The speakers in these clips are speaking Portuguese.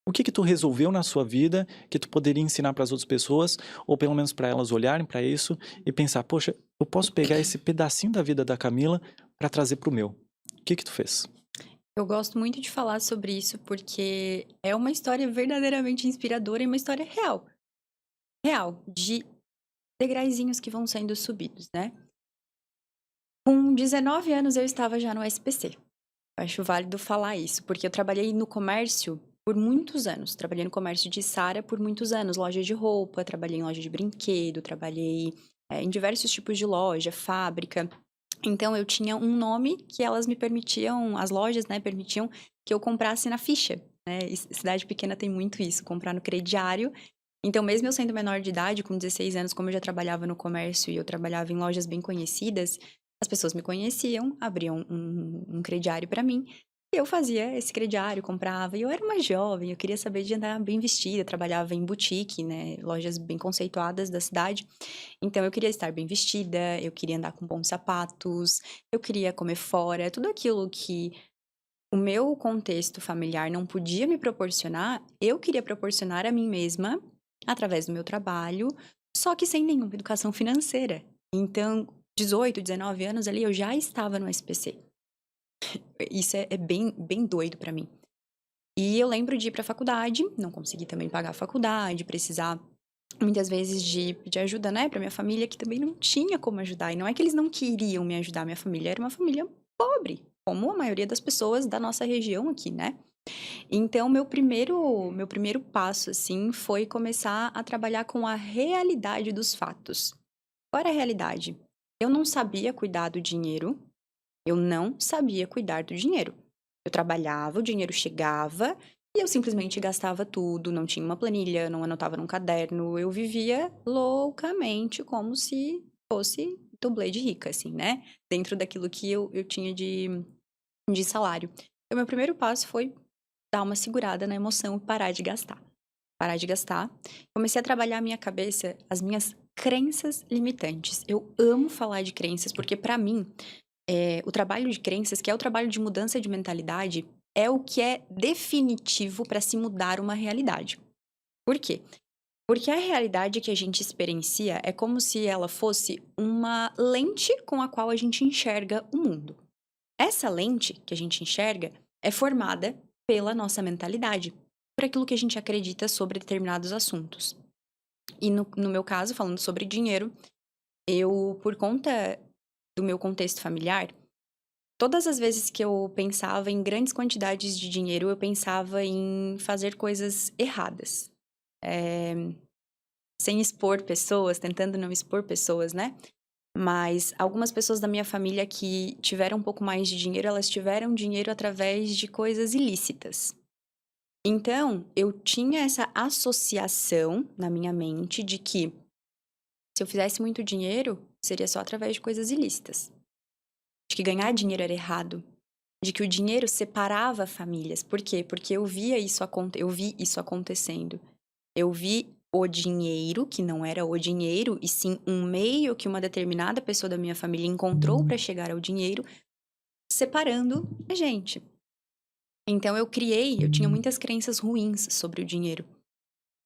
O que que tu resolveu na sua vida que tu poderia ensinar para as outras pessoas, ou pelo menos para elas olharem para isso e pensar: "Poxa, eu posso pegar esse pedacinho da vida da Camila para trazer para o meu". O que que tu fez? Eu gosto muito de falar sobre isso, porque é uma história verdadeiramente inspiradora e uma história real. Real, de degraizinhos que vão sendo subidos, né. Com 19 anos eu estava já no SPC. Eu acho válido falar isso, porque eu trabalhei no comércio por muitos anos. Trabalhei no comércio de Seara por muitos anos, loja de roupa, trabalhei em loja de brinquedo, trabalhei, em diversos tipos de loja, fábrica. Então eu tinha um nome que elas me permitiam, as lojas, né, permitiam que eu comprasse na ficha, né. E cidade pequena tem muito isso, comprar no crediário. Então mesmo eu sendo menor de idade, com 16 anos, como eu já trabalhava no comércio e eu trabalhava em lojas bem conhecidas, as pessoas me conheciam, abriam um crediário pra mim, e eu fazia esse crediário, comprava. E eu era uma jovem, eu queria saber de andar bem vestida, trabalhava em boutique, né, lojas bem conceituadas da cidade. Então eu queria estar bem vestida, eu queria andar com bons sapatos, eu queria comer fora, tudo aquilo que o meu contexto familiar não podia me proporcionar, eu queria proporcionar a mim mesma, através do meu trabalho, só que sem nenhuma educação financeira. Então, 18, 19 anos ali, eu já estava no SPC. Isso é bem doido pra mim. E eu lembro de ir pra faculdade, não consegui também pagar a faculdade, precisar muitas vezes de pedir ajuda, né, pra minha família, que também não tinha como ajudar. E não é que eles não queriam me ajudar, minha família era uma família pobre, como a maioria das pessoas da nossa região aqui, né. Então meu primeiro passo, assim, foi começar a trabalhar com a realidade dos fatos. Qual era a realidade? Eu não sabia cuidar do dinheiro, eu não sabia cuidar do dinheiro. Eu trabalhava, o dinheiro chegava e eu simplesmente gastava tudo, não tinha uma planilha, não anotava num caderno, eu vivia loucamente como se fosse dublê de rica, assim, né, dentro daquilo que eu tinha de salário. Então meu primeiro passo foi dar uma segurada na emoção e parar de gastar. Parar de gastar. Comecei a trabalhar a minha cabeça, as minhas crenças limitantes. Eu amo falar de crenças, porque pra mim, o trabalho de crenças, que é o trabalho de mudança de mentalidade, é o que é definitivo para se mudar uma realidade. Por quê? Porque a realidade que a gente experiencia é como se ela fosse uma lente com a qual a gente enxerga o mundo. Essa lente que a gente enxerga é formada pela nossa mentalidade, por aquilo que a gente acredita sobre determinados assuntos. E no meu caso, falando sobre dinheiro, eu, por conta do meu contexto familiar, todas as vezes que eu pensava em grandes quantidades de dinheiro, eu pensava em fazer coisas erradas. Eh, Sem expor pessoas, tentando não expor pessoas, né. Mas algumas pessoas da minha família que tiveram um pouco mais de dinheiro, elas tiveram dinheiro através de coisas ilícitas. Então, eu tinha essa associação na minha mente de que, se eu fizesse muito dinheiro, seria só através de coisas ilícitas. De que ganhar dinheiro era errado. De que o dinheiro separava famílias. Por quê? Porque eu vi isso acontecendo. Eu vi o dinheiro, que não era o dinheiro, e sim um meio que uma determinada pessoa da minha família encontrou para chegar ao dinheiro, separando a gente. Então eu tinha muitas crenças ruins sobre o dinheiro.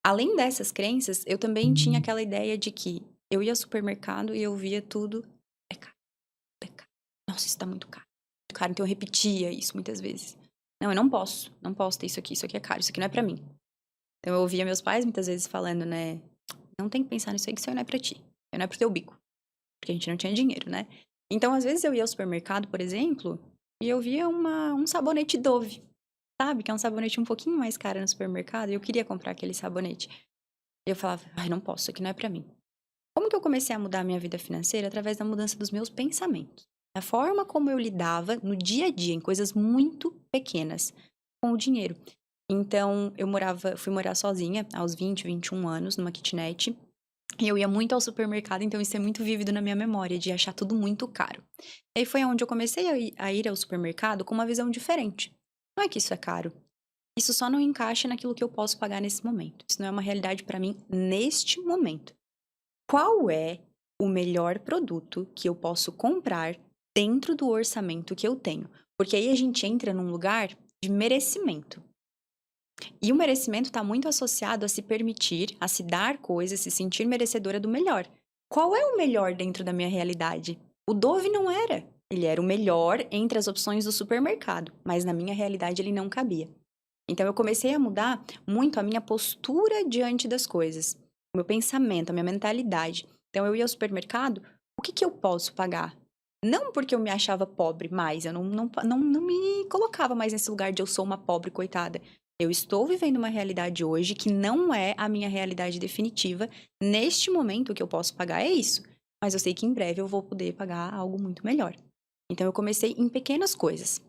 Além dessas crenças, eu também tinha aquela ideia de que eu ia ao supermercado e eu via tudo: "É caro, é caro. Nossa, isso tá muito caro", então eu repetia isso muitas vezes. "Não, eu não posso ter isso aqui é caro, isso aqui não é pra mim". Então eu ouvia meus pais muitas vezes falando, né: "Não tem que pensar nisso aí que isso aí não é pra ti, isso aí não é para o teu bico", porque a gente não tinha dinheiro, né. Então às vezes eu ia ao supermercado, por exemplo, e eu via um sabonete Dove, sabe, que é um sabonete um pouquinho mais caro no supermercado, e eu queria comprar aquele sabonete. E eu falava: "Ai, não posso, isso aqui não é pra mim". Como que eu comecei a mudar a minha vida financeira? Através da mudança dos meus pensamentos. A forma como eu lidava no dia a dia, em coisas muito pequenas, com o dinheiro. Então, fui morar sozinha aos 20, 21 anos, numa kitnet, e eu ia muito ao supermercado, então isso é muito vívido na minha memória, de achar tudo muito caro. E aí foi onde eu comecei a ir ao supermercado com uma visão diferente. Não é que isso é caro, isso só não encaixa naquilo que eu posso pagar nesse momento. Isso não é uma realidade pra mim neste momento. Qual é o melhor produto que eu posso comprar dentro do orçamento que eu tenho? Porque aí a gente entra num lugar de merecimento. E o merecimento está muito associado a se permitir, a se dar coisas, se sentir merecedora do melhor. Qual é o melhor dentro da minha realidade? O Dove não era. Ele era o melhor entre as opções do supermercado, mas na minha realidade ele não cabia. Então eu comecei a mudar muito a minha postura diante das coisas, o meu pensamento, a minha mentalidade. Então eu ia ao supermercado, o que eu posso pagar? Não porque eu me achava pobre mais, eu não me colocava mais nesse lugar de eu sou uma pobre coitada. Eu estou vivendo uma realidade hoje que não é a minha realidade definitiva. Neste momento, o que eu posso pagar é isso. Mas eu sei que em breve eu vou poder pagar algo muito melhor. Então eu comecei em pequenas coisas.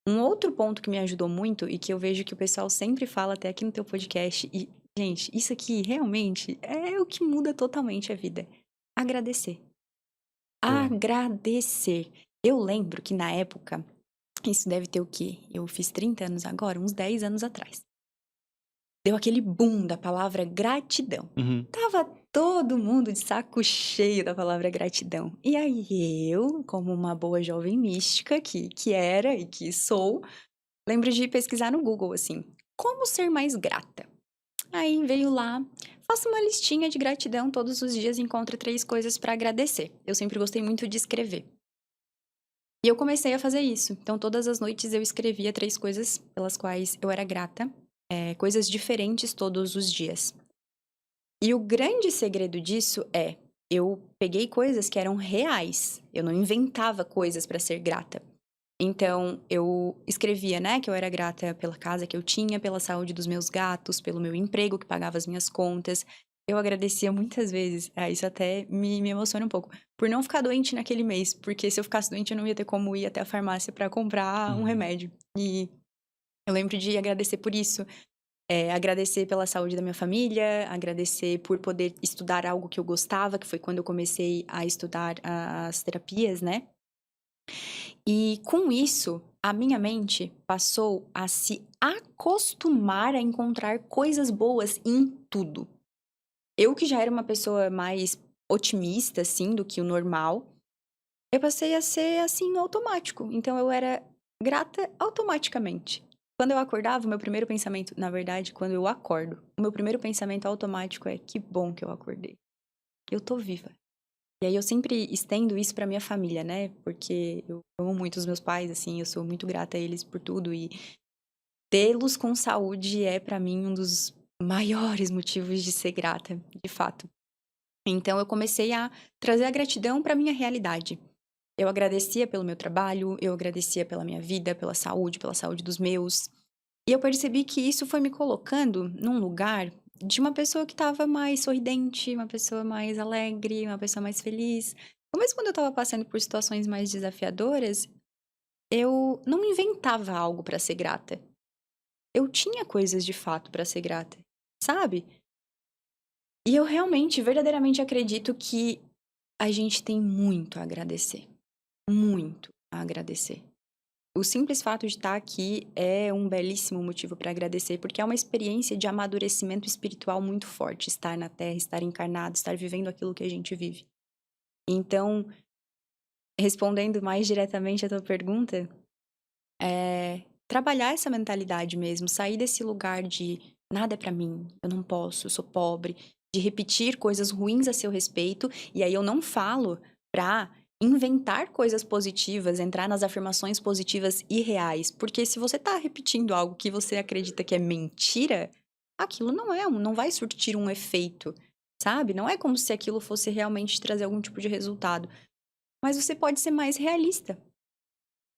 Um outro ponto que me ajudou muito e que eu vejo que o pessoal sempre fala até aqui no teu podcast, e, gente, isso aqui realmente é o que muda totalmente a vida. Agradecer. Boa. Agradecer. Eu lembro que na época, isso deve ter o quê? Eu fiz 30 anos agora, uns 10 anos atrás. Deu aquele boom da palavra gratidão. Uhum. Tava todo mundo de saco cheio da palavra gratidão. E aí eu, como uma boa jovem mística que era e que sou, lembro de pesquisar no Google assim, como ser mais grata? Aí veio lá, faça uma listinha de gratidão todos os dias e encontre 3 coisas para agradecer. Eu sempre gostei muito de escrever. E eu comecei a fazer isso. Então, todas as noites eu escrevia 3 coisas pelas quais eu era grata, coisas diferentes todos os dias. E o grande segredo disso é, eu peguei coisas que eram reais. Eu não inventava coisas para ser grata. Então, eu escrevia, né, que eu era grata pela casa que eu tinha, pela saúde dos meus gatos, pelo meu emprego que pagava as minhas contas. Eu agradecia muitas vezes, isso até me emociona um pouco, por não ficar doente naquele mês, porque se eu ficasse doente eu não ia ter como ir até a farmácia para comprar um Uhum. remédio. E eu lembro de agradecer por isso, agradecer pela saúde da minha família, agradecer por poder estudar algo que eu gostava, que foi quando eu comecei a estudar as terapias, né? E com isso, a minha mente passou a se acostumar a encontrar coisas boas em tudo. Eu que já era uma pessoa mais otimista, assim, do que o normal, eu passei a ser, assim, automático. Então eu era grata automaticamente. Quando eu acordava, o meu primeiro pensamento, na verdade, quando eu acordo, o meu primeiro pensamento automático é: que bom que eu acordei. Eu tô viva. E aí eu sempre estendo isso pra minha família, né? Porque eu amo muito os meus pais, assim, eu sou muito grata a eles por tudo e tê-los com saúde é pra mim um dos maiores motivos de ser grata, de fato. Então eu comecei a trazer a gratidão pra minha realidade. Eu agradecia pelo meu trabalho, eu agradecia pela minha vida, pela saúde dos meus. E eu percebi que isso foi me colocando num lugar de uma pessoa que estava mais sorridente, uma pessoa mais alegre, uma pessoa mais feliz. Então, mesmo quando eu estava passando por situações mais desafiadoras, eu não inventava algo para ser grata. Eu tinha coisas de fato para ser grata, sabe? E eu realmente, verdadeiramente acredito que a gente tem muito a agradecer. Muito a agradecer. O simples fato de estar aqui é um belíssimo motivo para agradecer, porque é uma experiência de amadurecimento espiritual muito forte, estar na Terra, estar encarnado, estar vivendo aquilo que a gente vive. Então, respondendo mais diretamente à tua pergunta, trabalhar essa mentalidade mesmo, sair desse lugar de nada é para mim, eu não posso, eu sou pobre, de repetir coisas ruins a seu respeito, e aí eu não falo pra inventar coisas positivas, entrar nas afirmações positivas e reais, porque se você tá repetindo algo que você acredita que é mentira, aquilo não vai surtir um efeito, sabe? Não é como se aquilo fosse realmente trazer algum tipo de resultado, mas você pode ser mais realista.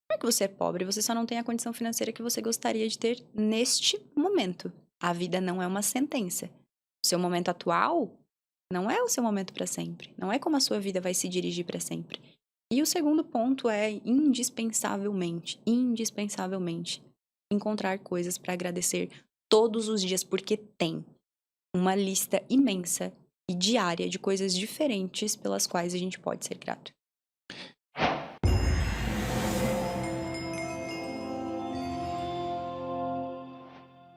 Não é que você é pobre, você só não tem a condição financeira que você gostaria de ter neste momento. A vida não é uma sentença. O seu momento atual não é o seu momento para sempre. Não é como a sua vida vai se dirigir para sempre. E o segundo ponto é indispensavelmente, encontrar coisas para agradecer todos os dias, porque tem uma lista imensa e diária de coisas diferentes pelas quais a gente pode ser grato.